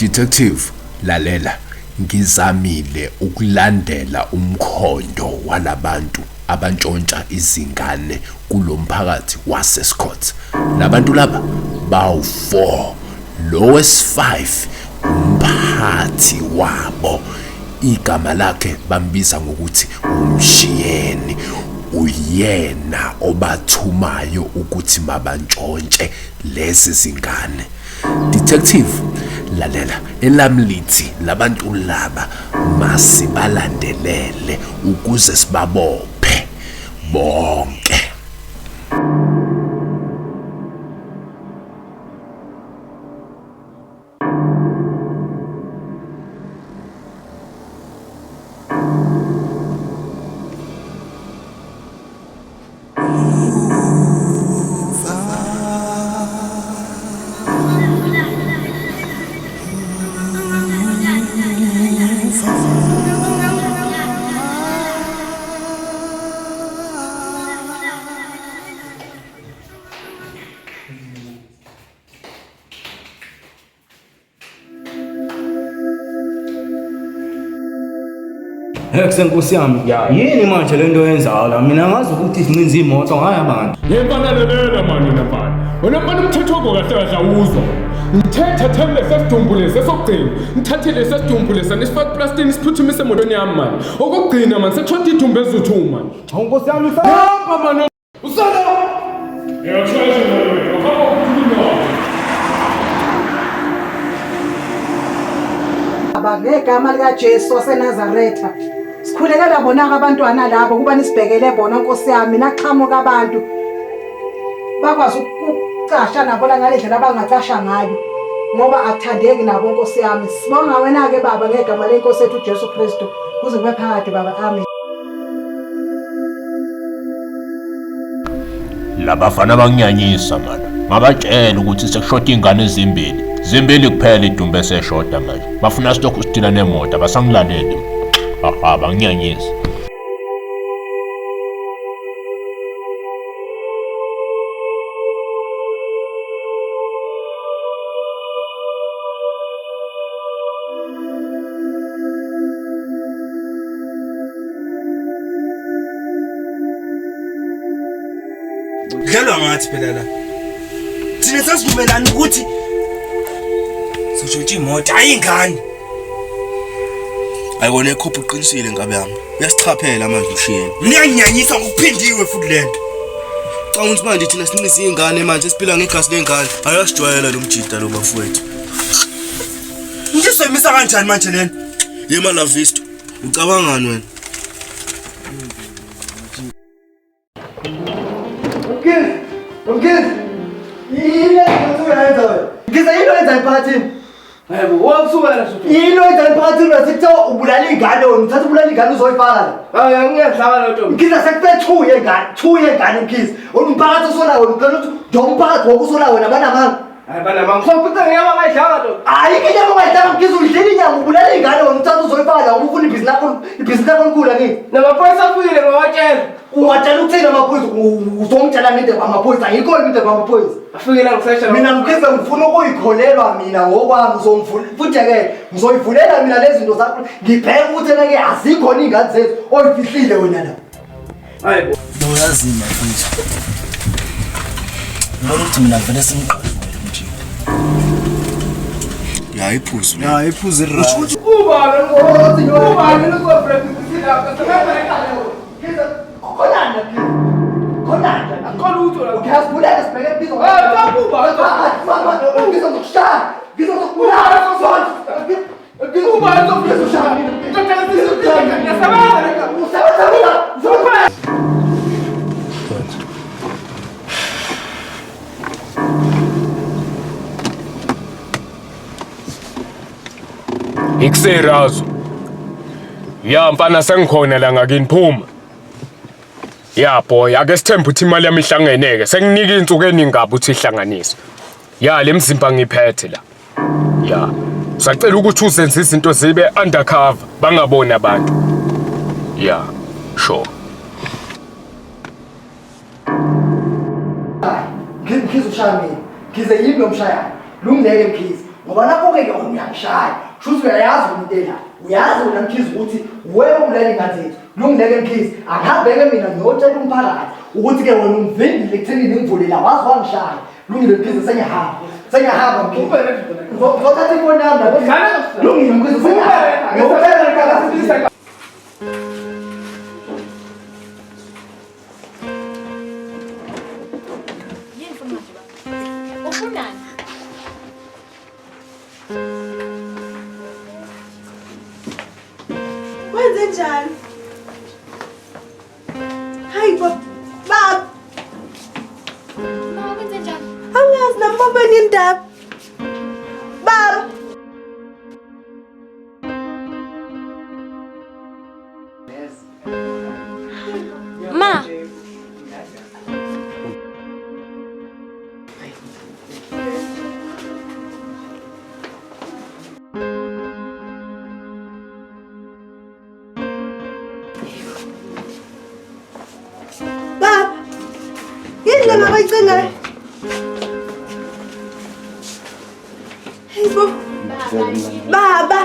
Detective, lalela, ngizamile ukulandela umkhondo walabantu abantshontsha izingane kulomphakathi waseScott. Labantu laba bawu4, lo wesi5 umphathi wabo. Igama lakhe bambiza ngokuthi umshiyeni. Uyena obathumayo ukuthi mabantshontshe lezi zingane. Detective, lalela, elamlithi labantu laba masibalandelele ukuze sibabophe bonke. Nkosi yami, yini manje lento oyenzayo la? Mina ngazi ukuthi izincinza imoto hayi abantu. Ngempanalela manje nabani. Wena manje umthetho kahle kahle uzwa. Ngithetha thembe sesidumbule sesokugcina. Ngithathele sesidumbule sanisifaka plastini siphuthumise emotweni yami manje. Okugcina manje sekuthonta idumbe ezithu manje. Hawu Nkosi yami, hamba manje. Usala. Ngiyatshela wena, hamba ukukhuluma. Ngegama likaJesu waseNazaretha sikhulekela bona abantwana labo kuba nisibhekele bona Nkosi yami naqhamuka abantu bakwazi ukucasha nabo la ngalendlela abangacasha ngayo ngoba akuthandeki nabo Nkosi yami. Sibonga wena ke baba ngegama lenkosi ethu uJesu Kristu kuze kube phakade baba, amen. Labafana banginyanyisa mana. Ngabatshela ukuthi sekushoda ingane zimbili kuphela idumbe eseshoda manje. Bafuna sitokhu sidila nemoto basangilaleli. Aha, banginyanyisa. Dlalwa ngathi phela la. Thina sasivumelana ukuthi soshontsha imoto ayingane. Ayibona ekhopha uqinisile ngabe yami. Uyasichaphela manje ushiyeni. Niyanginyanyisa ngokuphindiwe futhi lento. Xa ukuthi manje thina sinqisa izingane manje siphila ngegazi lengane. Ayasijwayela lo mjida lo bafowethu. Ngisemisa kanjani manje lena? Yema la visto. Ucabangani wena? Mkhizi, yini engizoyenza wena? Ngiza yini oyenza emphakathini? Yebo, wakusukela suthu. Yini oyenza emphakathini wesitho ubulala ingane wena, uthatha ubulala ingane uzoyifaka la. Hayi, ngiyadlala lo. Mkhizi sekuphe 2 yengane Mkhizi. Umphakathi osola wena, ucela ukuthi nje umphakathi wokusola wena banamanga. Hayi banamanga. Ngizophuca ngiyama ngayidlala lo. Hayi ke nyama ngayidlala Mkhizi udlile inyama ubulala ingane wena, uthatha uzoyifaka la ufuna ibhizinisi lakho nkulu ngini. Namaphoyisa afuyile ngawatshela. Ungatshela ukuthina amaphoyisa uzongitshela nginte kwamaphoyisa ayikho nginte kwamaphoyisa. Afikela ngisesha mina Mkhize ngifuna ukuyikholelwa mina ngokwami uzongivula futhi ke ngizoyivulela mina lezi zinto zakho ngibheke ukuthi ke azikhona ingane zethu oyifihlile wena la. Hayibo lo yazima futhi ngibona ukuthi mina vele simqala nje ya iphuzu ira kuba lo practice lapha Konanda akolutho la ngiyasibulela sibheke bizo kuba ngizokushaya ngizokubulala sonke kuba ngizokushaya Ikuserazo. Ya mfana sengikhona la ngakini phuma. Ya boy, ake sithembe ukuthi imali yami ihlangeneke. Senginika insuku eningabi uthi ihlanganise. Ya lemzimba ngiphethe la. Ya. Sacela ukuthi uzenze izinto zibe undercover, bangaboni abantu. Ya, sure. Mkhize ushaya mina. Mkhize yimi nomshaya. Lungileke Mkhize. ngoba lapho-ke yona uyangishaya shuthi uyayazi umntela uyazi wena Mkhize ukuthi wewe umlele ingane zethu lungileke Mkhize angihambeke mina ngiyotshela umphakathi ukuthi-ke wena ungivimbile ekuthenini ngivulela wazi wangishaya lungile Mkhize sengiyahamba Mkhize ngizothatha ifoni yami lungile Mkhize sengiyahamba Wenzenjani? Hayi baba. Ma, wenzenjani? Angazi nami baba nindaba. Baba. Ma. Indlela abayicingayo. Hayibo. Baba.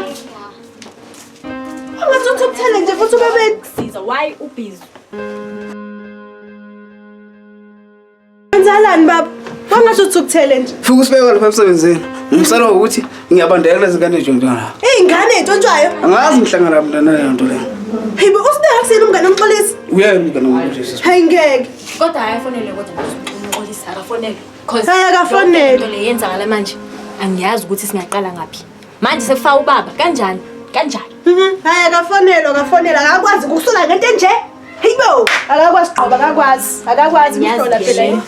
Ungathi ukuthele nje futhi ubebe Siza, why ubhizi? wenzalani baba? Wangasho ukuthele nje. Fuku sibeka lapha emsebenzini. Ngimsala ukuthi ngiyabandeka lezi ngane nje ngidala. Ingane entshontshwayo. Angazi ngihlangana mntana leyo nto leyo. Hayibo usibeka kusini umngane omxolisi. Uyayimika nomxolisi. Hayi ngeke. Kodwa ayafonele kodwa umxolisi akafonele. Cause Hayi akafonele. into le yenzakala manje. Angiyazi ukuthi singaqala ngapi. Manje sekufaka ubaba kanjani? Kanjani? Hayi akafonela akakwazi ukusula ngento enje. Hayibo akakwazi qoba akakwazi umhlola phela yini.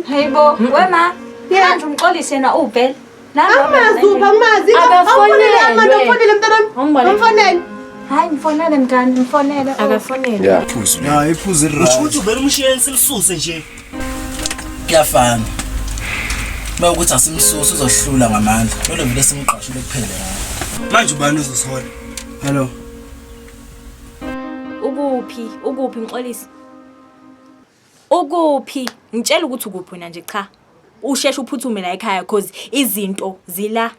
Hayibo wema manje umxolisi yena ubhela Angimazi afonele mntana. Amfonele. hayi mfonele mngani mfonele Akafonele. Ya iphuzu usho ukuthi uvela umshiyeni silisuse nje kuyafana. Mawukuthi asimsusa uzohlula ngamandla. Lolo vele simqashule kuphela ngayo. Manje ubani uzosihola? Hello. Ukuphi mxolisi? Ukuphi? Ngitshela ukuthi ukuphi wena nje cha. Usheshe uphuthume la ekhaya cause izinto zila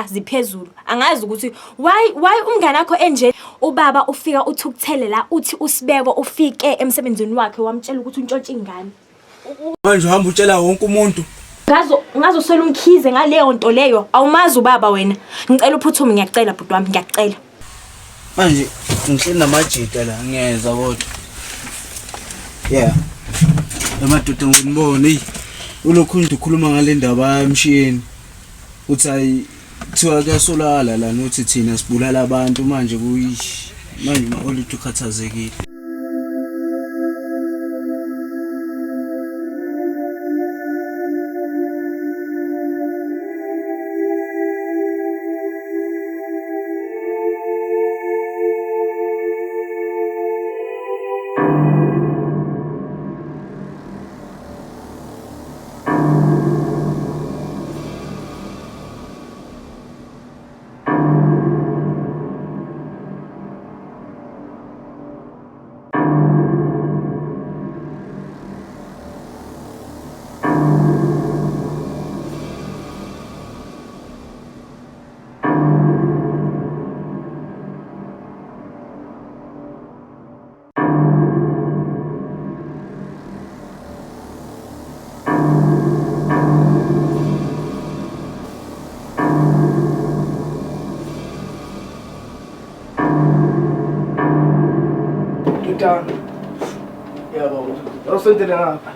ziphezulu. Angazi ukuthi why umngane wakho enje ubaba ufika uthukuthele la uthi usibeko ufike emsebenzini wakhe wamtshela ukuthi untshontshe ingane. Manje uhamba utshela wonke umuntu. Ngazoswela umkhize ngaleyo nto leyo. Awumazi ubaba wena. Ngicela uphuthume ngiyacela bhuti wami ngiyacela. Manje ngihleli namajita la ngiyeza kodwa. Yeah. Emadoda ngibone ulokhu ukhuluma ngale ndaba emshiyeni. Uthi ayi kuthiwa kuyasolala la nothi thina sibulala abantu manje manje oluthi ukhathazekile. Utano. Yabo. Usondele ngapha.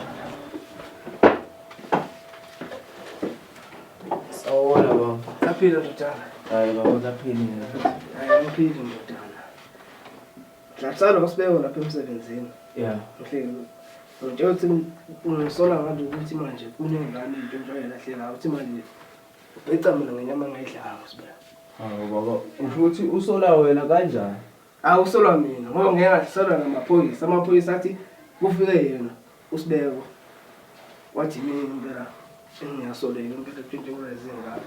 Sawona baba. Kaphila utana. Hayi baba kaphilile. Hayi kaphilile utana. Ngatsalo usibeko lapha emsebenzini. Yeah. Ngihleli. Nje uthi ungisola ngathi ukuthi manje kunengane into enjalo lahlela uthi manje ubheca mina ngenyama ngayidlanga sibeka. Hawo baba, usho ukuthi usola wena kanjani? Awusolwa mina ngoba ngeke ngahlolwa namaphoyisa. Amaphoyisa athi kufike yena usibeko. Wathi mina impela engiyasoleka impela nje kulezinga.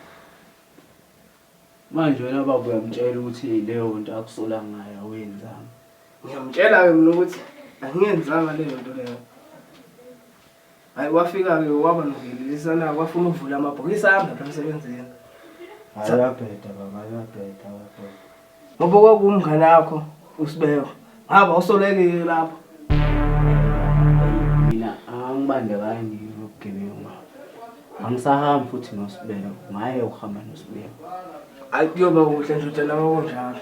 Manje wena baba uyamtshela ukuthi leyo nto akusola ngayo wenzanga. Ngiyamtshela ke mina ukuthi angiyenzanga leyo nto leyo. Hayi wafika ke waba nokulilisana kwafuna ukuvula amabhokisi ahamba emsebenzini. Ayaphetha baba, ayaphetha. Ngoba kwakumngane wakho uSibeko. Ngaba usolekile lapho. Mina angibandekani nobugebengu. Angisahambi futhi noSibeko. Ngaye ukuhamba noSibeko. Akuyoba kuhle ndodana wakonjalo.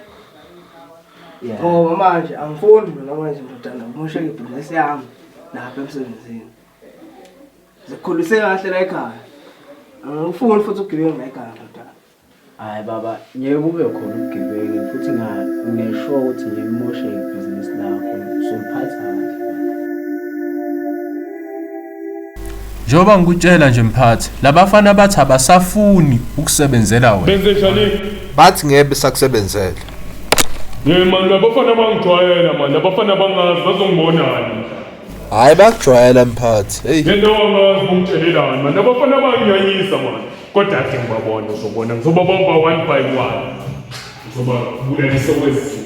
Ngoba manje angifuni mina manje ndodana umosheke ibhizinisi yami lapha emsebenzini. Zikhulise kahle la ekhaya. Angifuni futhi ukugebengu la ekhaya ndodana. Hayi baba, ngeke kube khona ubugebengu futhi ngisho ukuthi ngimoshe ibhizinisi lakho uzoliphatha kahle. Njengoba ngikutshela nje mphathi, labafana bathi abasafuni ukusebenzela wena. Benze njani? Bathi ngeke sakusebenzela. Man, labafana bangijwayela man, labafana bangazi bazongibonani. Hayi bakujwayela mphathi. Hey. Ngento wangazi bongitshelelani man, labafana banginyanyisa man. Kodwa ade ngibabona uzobona ngizobabamba 1 by 1. Ngizobabulelisa kwezitha.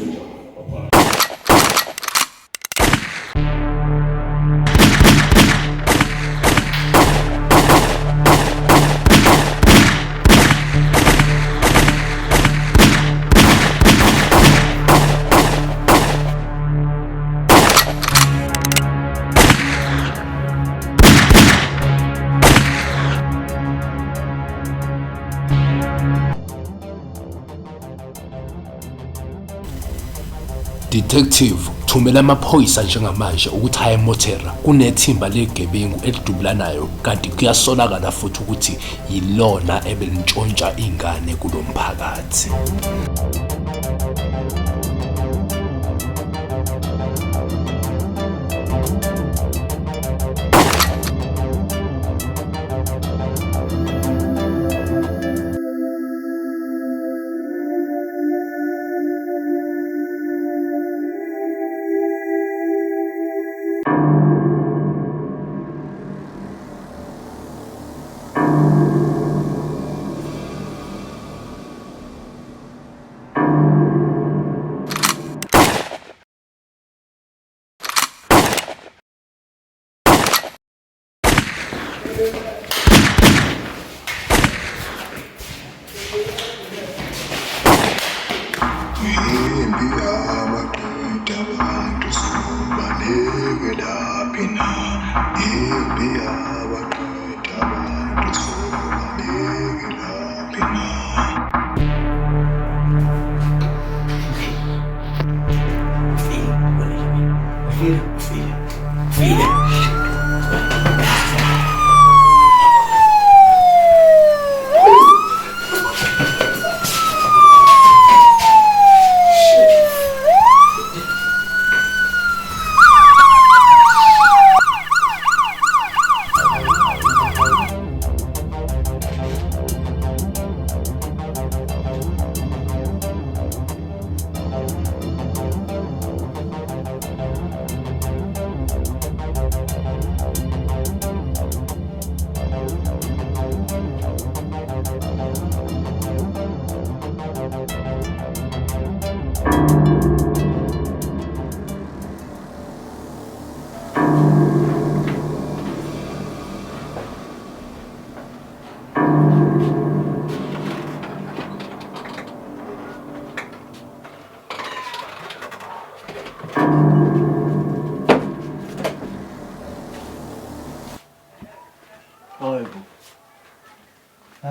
Detective, thumela amaphoyisa njengamanje ukuthi ayemotera kunethimba legebengu elidubulanayo kanti kuyasolakala futhi ukuthi yilona ebelintshontsha ingane kulomphakathi.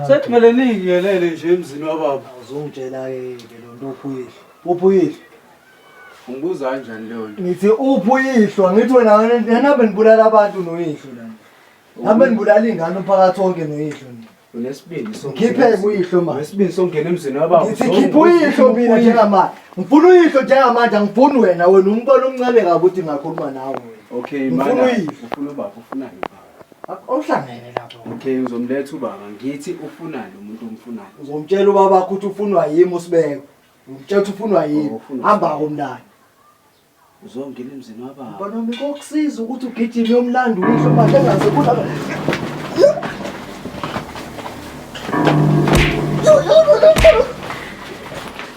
Sekumele ningiyelele nje emzini wababa. Uzongitshela-ke lo nto uphuyihlo. Ungibuza kanjani leyo nto? Ngithi uphuyihlo, ngithi wena nabe nibulala abantu noyihlo la. Nabe nibulala ingane phakathi konke noyihlo ni. Unesibindi sonke uyihlo manje. Unesibindi songena emzini wababa. Ngithi khipha uyihlo mina njengamanje. Ngifuna uyihlo njengamanje, angifuni wena umbona omncane kabi ukuthi ngakhuluma nawe. Okay, ngifuna uyihlo. Ufuna ubaba, ufunani? Awuhlangene lapho. Okay, uzomletha ubaba. Ngithi ufunani umuntu omfunayo? Uzomtshela ubaba ukuthi ufunwa yimi uSibeko. Umtshela ukuthi ufunwa yimi. Hamba komndani. Uzongena emzini wababa. Mbona ngikusiza ukuthi ugijime yomlando uyihlo manje engaze kula.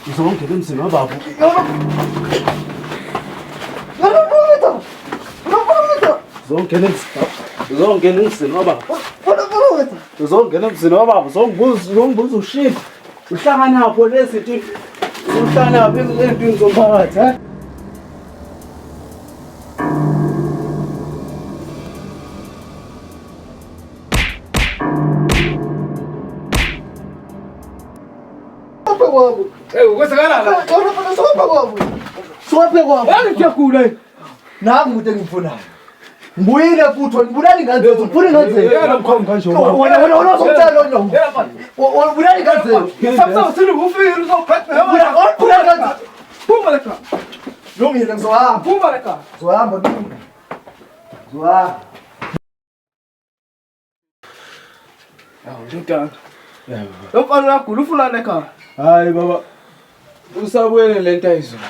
Uzongena emzini wababa. Uzongena emzini wababa. Uzongena emzini wababa. Uzongibuza ushiphi. Uhlangana pho lezinto. Uhlangana phi ezintweni zomphakathi, ha? Hey, kwenzakalala? Sope kwabo. Ngiyagula. Naku mude ngifunayo. Ngibuyile futhi ngibulala ingane zethu. Ufuna ingane zethu. Yena mkhomba kanje. Wena uzomtshela lo nyongo. Ubulala ingane zethu. Samsa sini ufike uzophetha. Ubulala ingane zethu. Phuma la ekhaya. Lungile ngizohamba. Phuma la ekhaya. Ngizohamba. Ngizohamba. Ndodana. Lo mfana uyagula ufuna la ekhaya. Hayi baba. Usabuyele lento ayizona.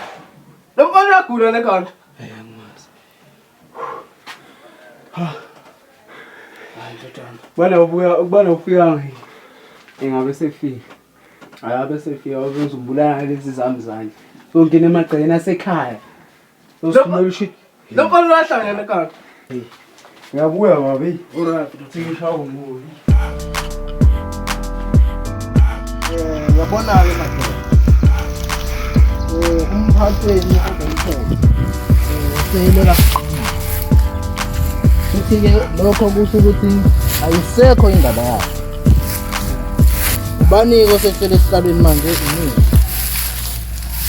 Lo mfana uyagula la ekhaya. Bana ufika ngi. Engabe sefika. Ayabe sefika uzobulala lezi zami zanje. Sonke nemagcene asekhaya. Usimela ushit. Lo mfana uyahlangana la ekhaya. Ngiyabuya babi. Alright, Uthingisha umubi. Yabona ke manje. Umphatheni ongumthetho. Uselela. Futhi-ke lokho kusho ukuthi ayisekho indaba yakhe. Ubanike osefele esihlalweni manje eziningi.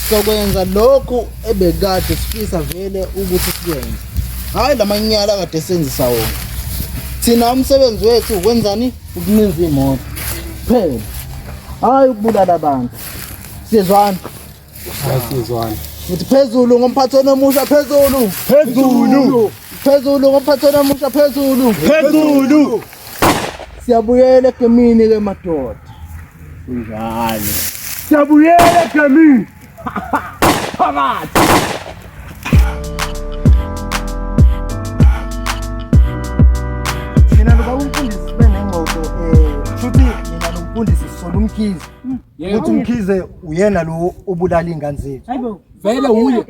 Sokwenza lokhu ebekade sifisa vele ukuthi siyenze. Hayi lamanyala kade senzisa wona. Thina umsebenzi wethu ukwenzani? Ukuninza imoto. Phela. Hayi ukubulala abantu. Sizwana. Sizwana. Uthi phezulu ngomphathweni omusha phezulu. Phezulu. Phezulu ngomphathweni omusha phezulu. Phezulu. Siyabuyela egemini ke madoda. Njalo. Siyabuyela egemini. Phakathi. Mina ngoba umfundisi benengodo futhi mina nomfundisi sona umkhize. Ukuthi umkhize uyena lo obulala ingane zethu. Hayibo. Vele uye.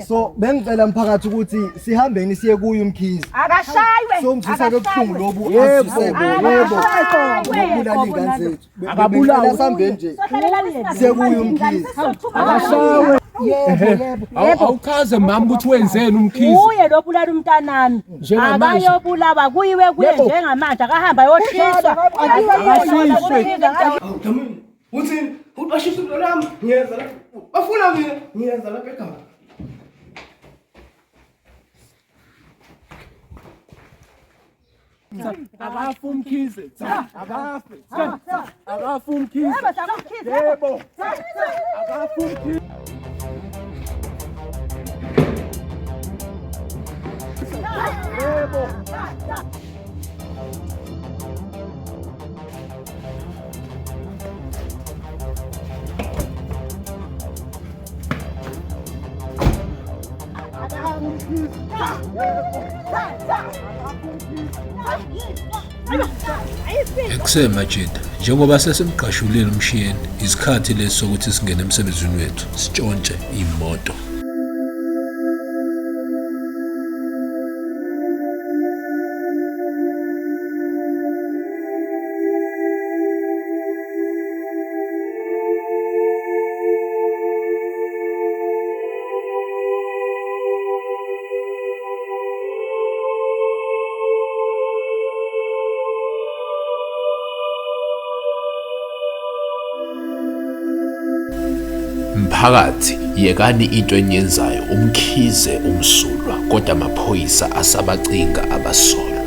So bengicela umphakathi ukuthi sihambeni siye kuye umkhize. Akashaywe. So ngifisa lobuhlungu lobu asisebe. Yebo. Obulala ingane zethu. Akabulala sihambeni nje. Siye kuye umkhize. Akashaywe. Yebo. Awuchaze mama ukuthi wenzeni umkhize. Uye lobulala umntanami. Akayobulawa kuyiwe kuye njengamanje akahamba yothiswa. Uthini? Ubashisa umntwana wami. Ngiyeza la. Bafuna mina. Ngiyeza la ekhaya. Akafu umkhize. Akafe. Akafu umkhize. Yebo. Akafu umkhize. Yebo. Eksemajida njengoba sesimqashulile umshiyeni isikhathi lesi sokuthi singene emsebenzini wethu sitshontshe imoto. Mphakathi yekani into enyenzayo umkhize umsulwa kodwa amaphoyisa asabacinga abasolwa.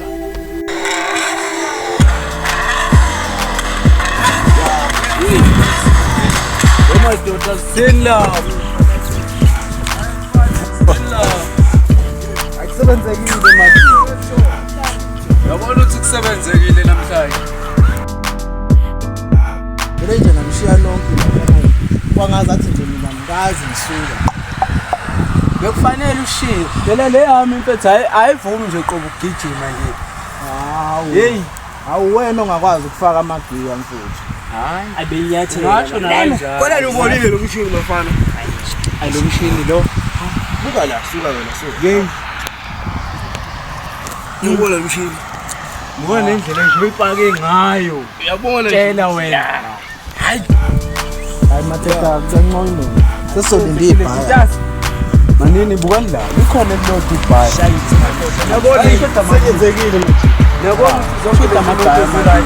Madoda sela. Akusebenzekile manje. Yabona ukuthi kusebenzekile namhlanje. Nje namshiya lonke. Kwangazathi nje mina ngazi ngisuka. Bekufanele ushiye. Phela le yami impethu ayivumi nje qoba ukugijima nje. Hawu. Hey, awuwena ongakwazi ukufaka amagiya mfuthu. hayi abeyathi ngasho nawe. Kodwa ubonile lo mshini bafana. Hayi lo mshini lo. Buka la, suka wena so. Yey. Ngibona lo mshini. Ngibona indlela nje uyipake ngayo. Uyabona nje. Tshela wena. Hayi. hayi matheka kusancane sesolinda ibhaya manini bukandla likhona elilodwa ibhaya yabona seyenzekile manje yabona zonke amagama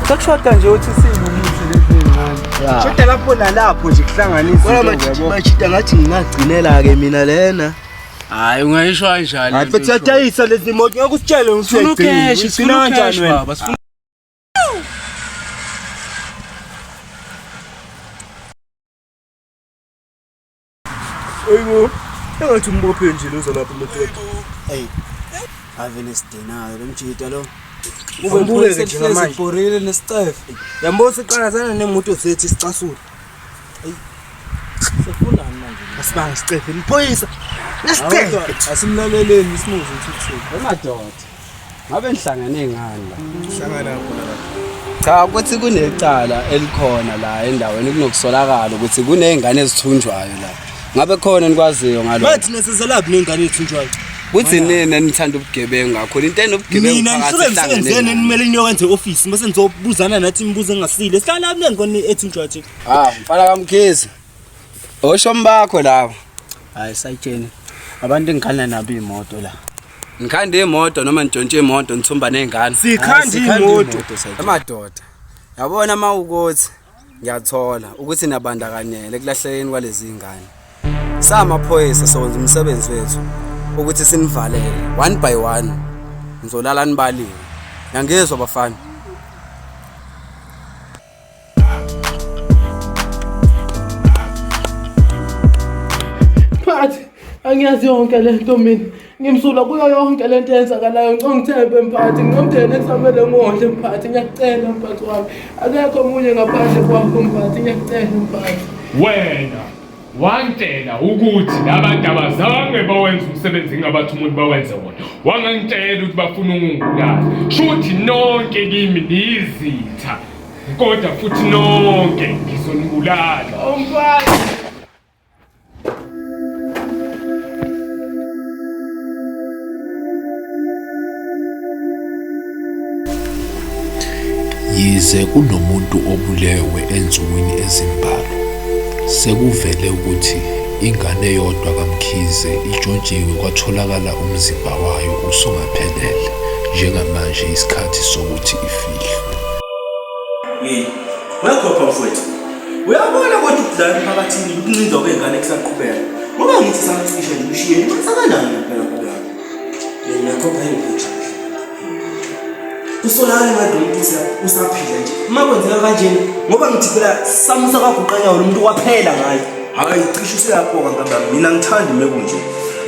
sekushoda nje uthi silungise lezi ngane shoda lapho nalapho nje kuhlanganisa kodwa machita ngathi ngingagcinela ke mina lena hayi ungayisho kanjani hayi futhi yadayisa lezi moto ngeke usitshele ngisi sifuna kanjani wena Eyo, engathi umbophe nje lozo lapha emetroko. Hey. Ave nesidinayo lomjita lo. Ube mbuleke nje ngamanje. Borile nesicefe. Yambona siqala sana nemoto zethu sicasula. Hey. Sefunani manje? Asibanga isicefe liphoyisa. Nesicefe. Asimlaleleni isimuzi ukuthi. Emadoda. Ngabe nihlangane ngani la? Hlangana khona. Cha ukuthi kunecala elikhona la endaweni kunokusolakala ukuthi kunezingane ezithunjwayo la. Ngabe khona nikwaziyo ngalokho. Bathi nesezelaphi nengane ethunjwayo. Kuthi nina nithanda ubugebengu ngakho into enobugebengu phakathi mina ngisebenzeni nimele niyowenza e-office bese nizobuzana nathi imibuzo engasile. Sihlala lapha nengane ethunjwayo nje. Mfana kaMkhizi. Osho mbakho lapha. Hayi sayitsheni. Abantu engikhanda nabo imoto la. Ngikhanda imoto noma ntshontshe imoto nithumba nezingane. Sikhanda imoto. Amadoda. Yabona mawukuthi ngiyathola ukuthi nabandakanyele kulahlekeni kwalezi ingane. Samaphoyisa sowenza umsebenzi wethu ukuthi sinivalele one by one. Ngizolala nibaliwe. Yangezwe bafana. Phathi angiyazi yonke lento mina. Ngimsula kuyo yonke lento eyenzakalayo. Ngicongithembe mphathi, ngomndeni ekusamele ngodle mphathi. Ngiyacela mphathi wami. Akekho omunye ngaphandle kwakho mphathi. Ngiyacela mphathi. Wena wantela ukuthi labantu abazange bawenza umsebenzi ngabathi umuntu bawenze wona. Wangangitshela ukuthi bafuna ungibulala. Shuthi nonke kimi nizitha. Kodwa futhi nonke ngizonibulala. Mphathi. Yize kunomuntu obulewe ensukwini ezimbalwa, sekuvele ukuthi ingane yodwa kaMkhize itshontshiwe kwatholakala umzimba wayo usungaphelele njengamanje isikhathi sokuthi ifihlwe. Wakhopha mfowethu. Uyabona kodwa ukudlala phakathini ukuncinza kwengane kusaqhubeka. Ngoba ngithi sangisisha nje ushiyeni masakanani ngempela kulo. Ngiyakhopha impilo. Usolala manje umuntu usaphila nje. Uma kwenzeka kanjeni ngoba ngithi phela samusa kaguqanyawo lo muntu waphela ngayo. Hayi cishe useyaphoka ngaba mina ngithanda mekunje.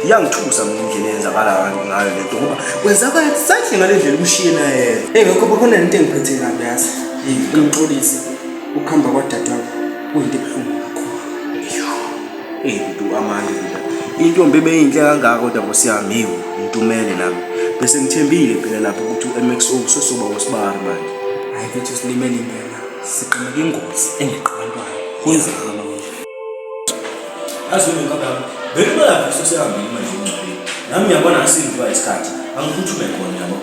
Iyangithusa mina indlela eyenzakala ngayo lento ngoba kwenzakala sahle ngale ndlela umshiyena yena. Ngakho khona into engiphethe kabi yazi. Ngixolisi ukuhamba kwadadewabo kuyinto ebuhlungu kakhulu. Ntu amanje intombi beyinhle kangaka kodwa ngosiyamiwe intumele nami. Bese ngithembile phela lapho ukuthi uMXO usesoba wosibari manje. Hayi mfethu silimele impela. Siqhamuke ingozi engeqhubantwana. Kwenzeka manje. Azweni ngaba bekubala futhi usihambile manje uncwadi. Nami ngiyabona ngisidwa isikhathi. Angiphuthume khona yabo.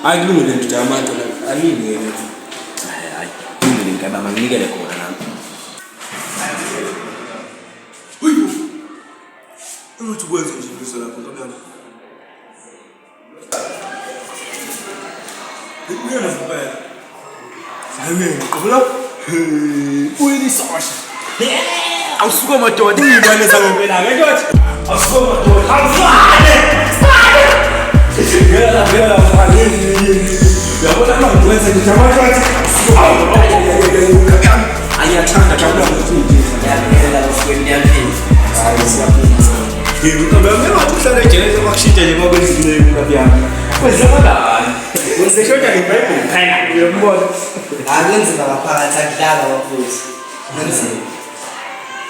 Akulungile nje abantu la. Alingene. Hayi, kulungile ngaba manginikele khona nami. Uyu. Umuntu kwenza nje ngizo lapho ngabana. Ngiyena ngempela. Hayi ngqola. Uyisasha. Awusuka madoda ingane zangempela ke ndothi. Awusuka madoda. Awufane. Ngiyala mfana. Yabona manje wenza nje amahlathi. Ayathanda jabula ukuthi ngiyabela ufweni yaphini. Hayi siyaphila. Ngikubona ngathi uhlala ejele kwakushintsha nje ngoba kwezinye ngabiyami. Kwenzakalani? Wenzeshoda ngeBhayibheli khaya uyabona. Akenzeka ngaphakathi akudlala bafowethu. Ngenzeka.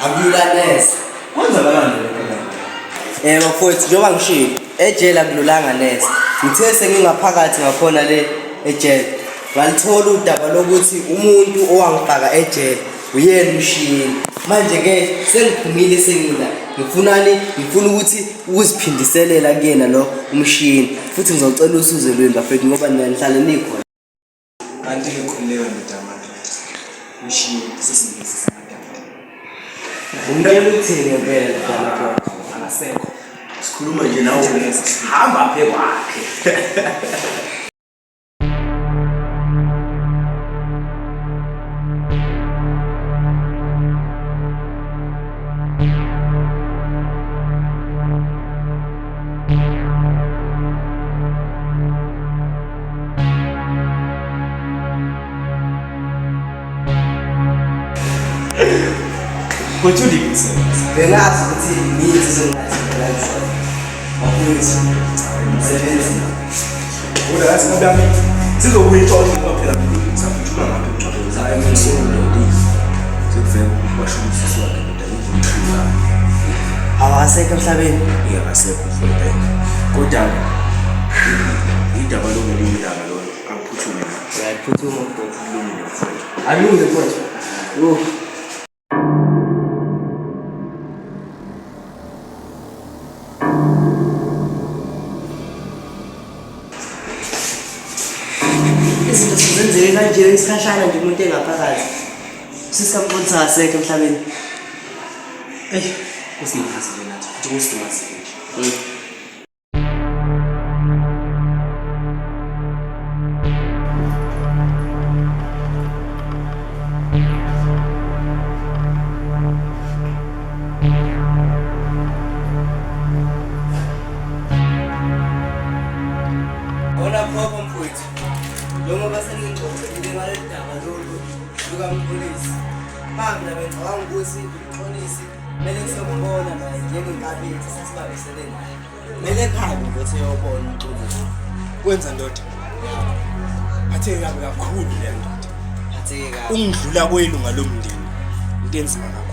Akulanese. Kwenzakalani lokho? Bafowethu njengoba ngishilo, ejele akululanga nese. Ngithe sengingaphakathi ngakhona le ejele. Ngalithola udaba lokuthi umuntu owangifaka ejele uyena umshini. Manje ke sengiphumile sengila. Ngifuna ukuthi ukuziphindiselela kuyena lo umshini. Futhi ngizocela usizo lwenu bafethu ngoba nihlala nikhona. Kanti ngikhulewe ndodana. Ngishiye sesingizisa amadada. Ngiyela ukuthini ngempela lapha akasekho. Sikhuluma nje nawe hamba phe kwakhe. What you did, sir? The last needs in life. What else? No, damn it. This is a way talking about it. Some I'm so ready. So very much so awaseke emhlabeni ngiyabasekho futhi kodwa idaba lokulima idaba lona angiphuthume uyaphuthuma futhi kulungile futhi alungile futhi yo izinto zenzeke kanje isikhashana nje umuntu engaphakathi sisikamponisa asekho emhlabeni usingazi nje nathi nje usingazi nje ona phopho mfowethu njengoba seningixoxile ngale daba lolu lukampolisi manje bengicabanga ukuthi umxolisi kumele kusobona naye njengenkabithi sasibambisene naye kumele ekhaya ukuthi eyobona umxolisi kwenza ndoda phatheke kabi kakhulu le ndoda phatheke kabi ungidlula kwelunga lomndeni into enzima kakhulu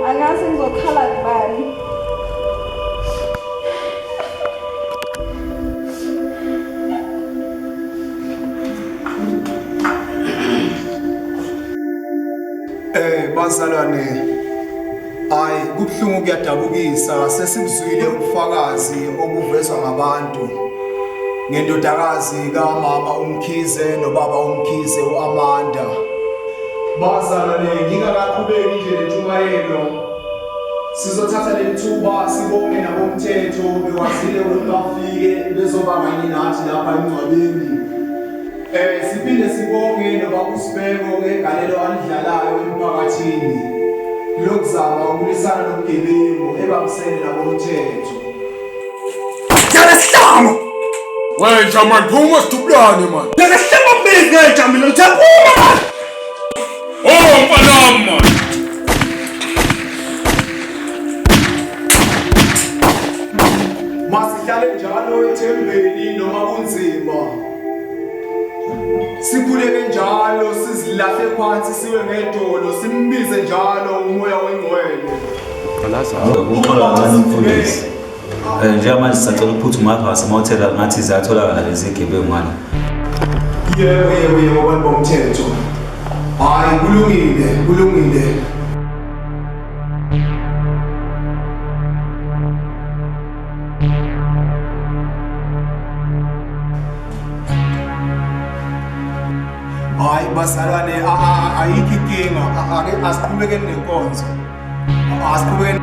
angazi ngizokhala kubani bazalwane Hayi kubuhlungu kuyadabukisa sesibuzwile ubufakazi obuvezwa ngabantu ngendodakazi kaMama uMkhize nobaba uMkhize uAmanda. Bazalwane ngingakaqhubeki nje lentshumayelo. Sizothatha lethuba sibonge nabomthetho bekwazile ukuthi bafike bezoba kanye nathi lapha emngcwabeni. Siphinde sibonge nobaba uSibeko ngegalelo alidlalayo emphakathini lokuzama ukulwisana nobugebengu ebambisene nabomthetho. Yalesihlamo! Wena man, phuma sidubulane man. Yalesihlamo mbili ngejamile uthapuma man! Oh, mfanami man! Masihlale njalo ethembeni noma kunzima. Sikhuleke njalo sizilahle phansi siwe ngedolo simbize njalo umoya wengcwele. Uxola kancane umfundisi. Njengamanje sisacela ukuphuthuma ngapha semahotela ngathi ziyatholakala lezi gebengu ngala. Yebo bantu bomthetho. Hayi kulungile. Hayi basalwane ayikho inkinga ake asiqhubekeni nenkonzo. Asiqhubekeni.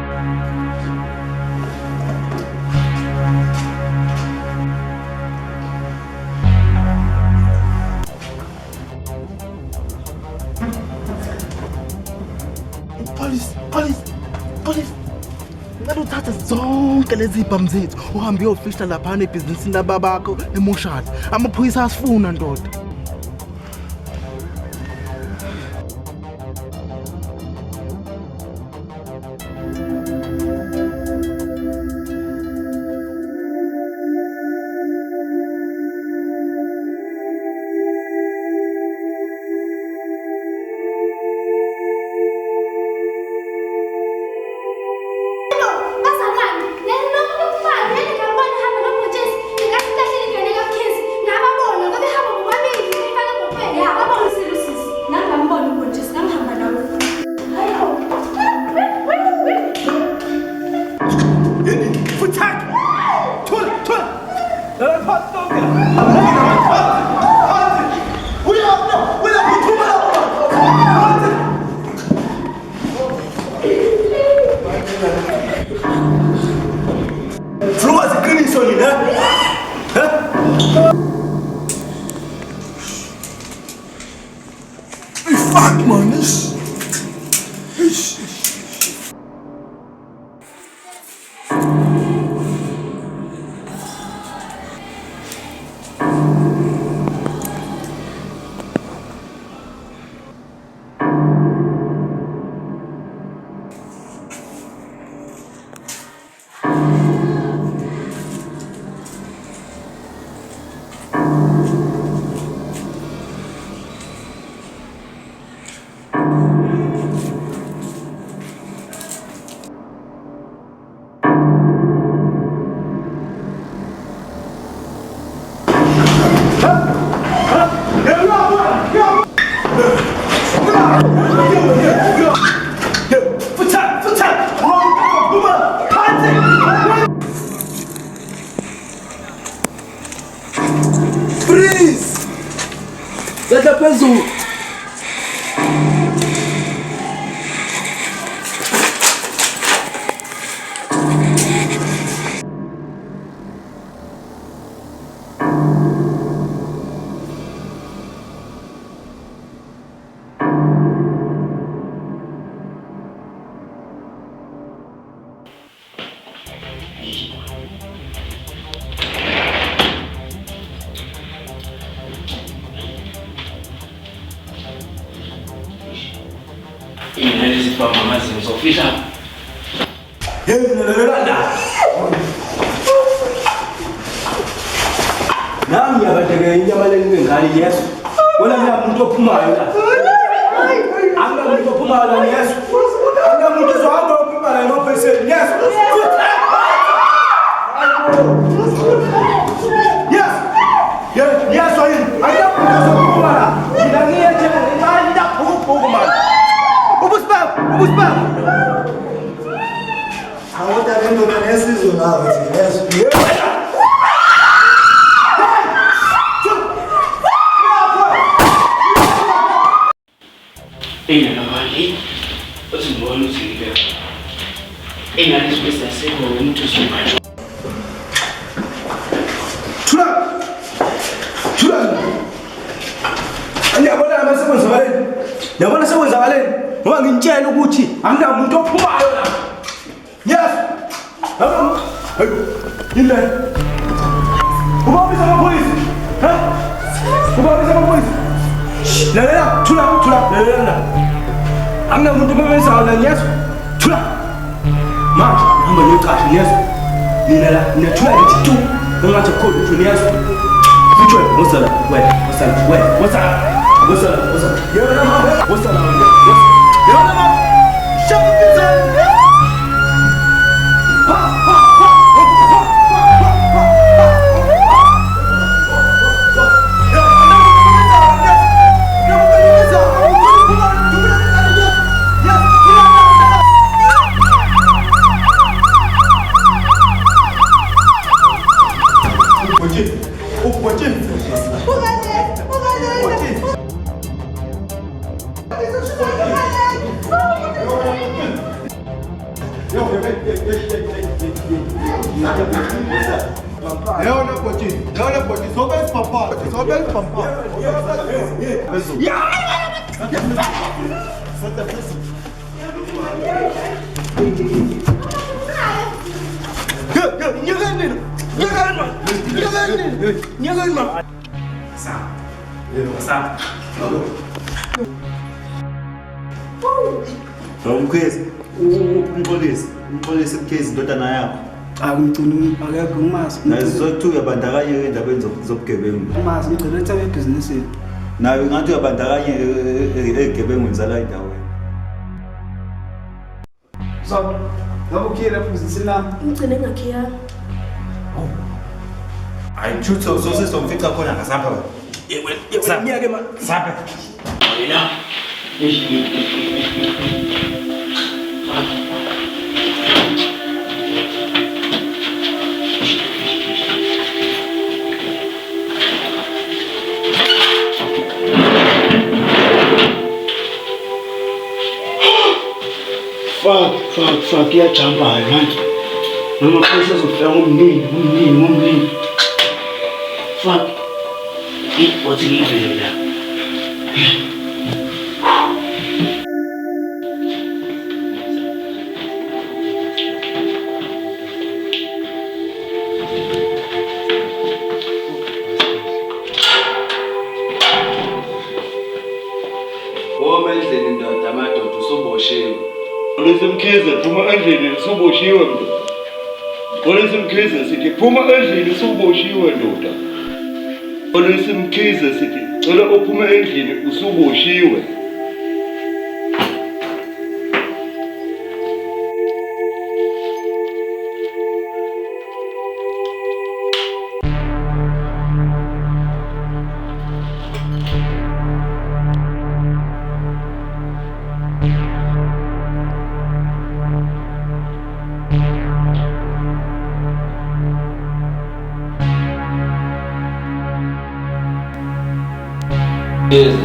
Police. Ngicela uthathe zonke lezi ibhamu zethu uhambe uyofihla laphana ebhizinisini lababakho emoshali. Amaphoyisa asifuna ndoda. Fuck man, this. Freeze! Let the peso. Nami yabateke inyama lengingani Yesu. Wena ngiyamuntu ophumayo la. Anga umuntu ophumayo la Yesu. Anga umuntu zohamba ophumayo la nopeseni Yesu. Yes, ayini. Ayamuntu zophumala. Mina ngiyeje ngani lapho man. Ubusibaba. Yabona sekwenzakaleni ngoba ngintshela ukuthi anginamuntu ophumayo la. Yes. Yile. Ubabiza amaphoyisa. Ha? Ubabiza amaphoyisa. Lalela, thula. Lalela. Anginamuntu obebenzayo la, yes. Thula. Manje hamba ngeqasho, yes. Mina la, nethula ngithi tu. Ungathi khona uthi yes. Futhi wena, wosala. What's up? Umpolisi mkhizi indodana yakho. Ngimcina akekho ngimazi. Nazo uyabandakanya endabeni zobugebengu. Ngimazi ngicela ethe ebhizinisini. Nawe ngathi uyabandakanya egebengu zala endaweni. So, ngabe ukhiyela ebhizinisini lami? Ngicela ngakhiya. Hayi chutho sosizomfica khona ngasapha. Ngiyake ma. Sapha. Yena. Fuck, iyajamba hayi manje. Noma phansi ezofika ngomnini. Fuck. Wathi ngivele la. Endlini ndoda amadoda usoboshiwe. Olesimkhize phuma endlini usuboshiwe ndoda. Olesimkhize sithi phuma endlini usuboshiwe ndoda. Olesimkhize sithi cela uphume endlini usuboshiwe.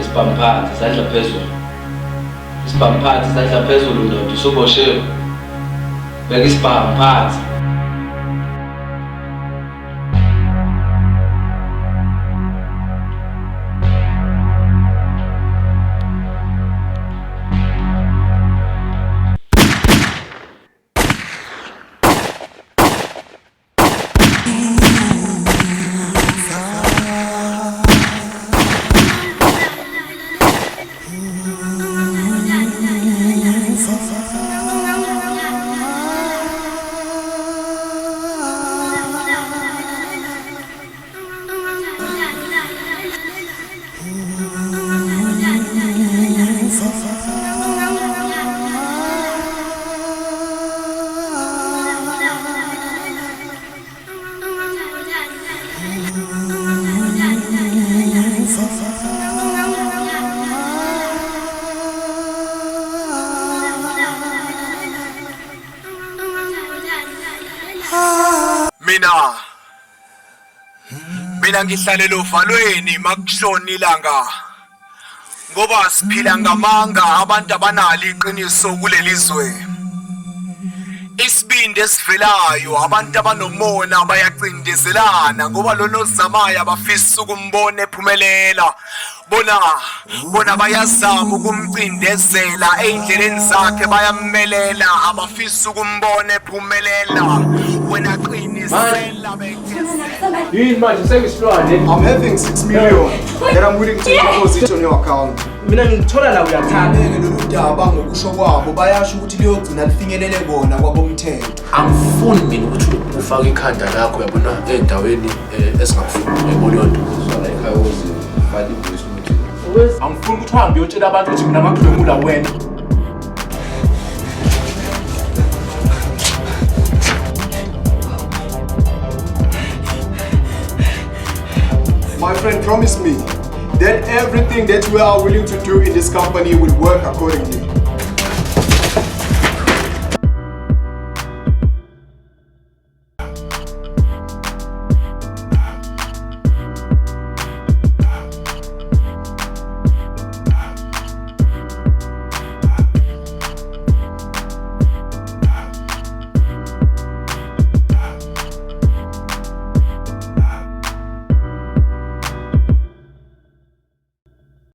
Isipamphathi sadla phezulu. Isipamphathi sadla phezulu ndoda usuboshiwe. Beka isipamphathi. Mina ngihlalela uvalweni makushona ilanga. Ngoba siphila ngamanga abantu abanalo iqiniso kuleli zwe. Isibindi esivelayo abantu abanomona bayacindezelana ngoba lona ozamayo abafisa ukumbona ephumelela. Bona bayazama ukumcindezela endleleni zakhe bayammelela abafisa ukumbona ephumelela. Wena qinisela I'm having 6 million that I'm willing to deposit on your account. Mina ngithola la uyathanda lolu daba ngokusho kwabo bayasho ukuthi liyogcina lifinyelele bona kwabomthetho. Angifuni mina ukuthi ufake ikhanda lakho yabona endaweni esingafuni ebonyondo. Angifuni ukuthi uhambe uyotshela abantu ukuthi mina ngakudlwengula wena. My friend promised me that everything that we are willing to do in this company will work accordingly.